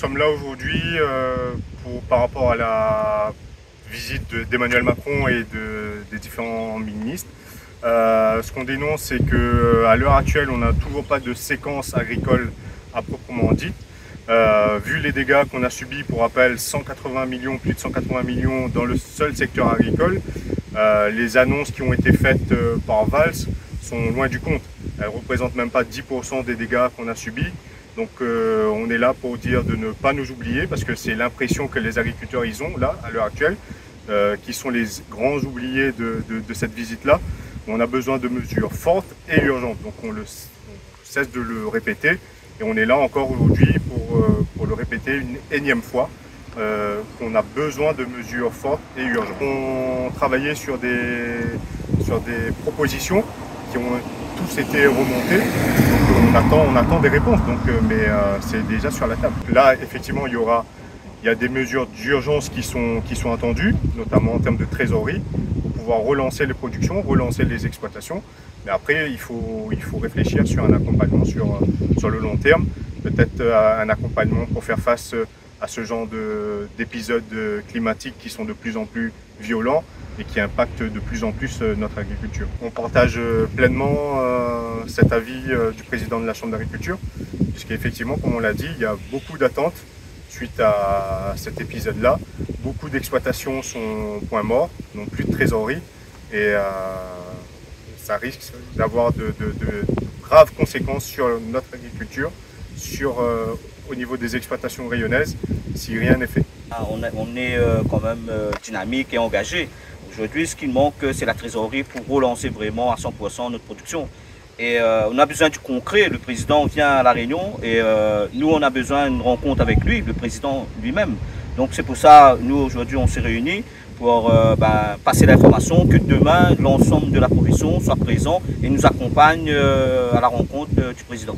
sommes là aujourd'hui par rapport à la visite d'Emmanuel Macron et des différents ministres. Ce qu'on dénonce, c'est qu'à l'heure actuelle, on n'a toujours pas de séquence agricole à proprement dit. Vu les dégâts qu'on a subis, pour rappel, 180 millions, plus de 180 millions dans le seul secteur agricole, les annonces qui ont été faites par Valls sont loin du compte. Elles ne représentent même pas 10% des dégâts qu'on a subis. Donc on est là pour dire de ne pas nous oublier, parce que c'est l'impression que les agriculteurs ils ont là, à l'heure actuelle, qui sont les grands oubliés de cette visite-là. On a besoin de mesures fortes et urgentes. Donc on cesse de le répéter. Et on est là encore aujourd'hui pour le répéter une énième fois, qu'on a besoin de mesures fortes et urgentes. On travaillait sur des propositions qui ont tous été remontées. Donc on attend des réponses, mais c'est déjà sur la table. Là, effectivement, il y a des mesures d'urgence qui sont attendues, notamment en termes de trésorerie, pour pouvoir relancer les productions, relancer les exploitations. Mais après, il faut réfléchir sur un accompagnement sur le long terme, peut-être un accompagnement pour faire face à ce genre d'épisodes climatiques qui sont de plus en plus violents et qui impactent de plus en plus notre agriculture. On partage pleinement cet avis du président de la Chambre d'agriculture, puisqu'effectivement, comme on l'a dit, il y a beaucoup d'attentes suite à cet épisode-là. Beaucoup d'exploitations sont au point mort, n'ont plus de trésorerie, et ça risque d'avoir de graves conséquences sur notre agriculture, au niveau des exploitations rayonnaises, si rien n'est fait. On est quand même dynamique et engagé. Aujourd'hui, ce qui manque, c'est la trésorerie pour relancer vraiment à 100% notre production. Et on a besoin du concret. Le président vient à La Réunion et nous, on a besoin d'une rencontre avec lui, le président lui-même. Donc c'est pour ça, nous, aujourd'hui, on s'est réunis pour passer l'information que demain, l'ensemble de la profession soit présent et nous accompagne à la rencontre du président.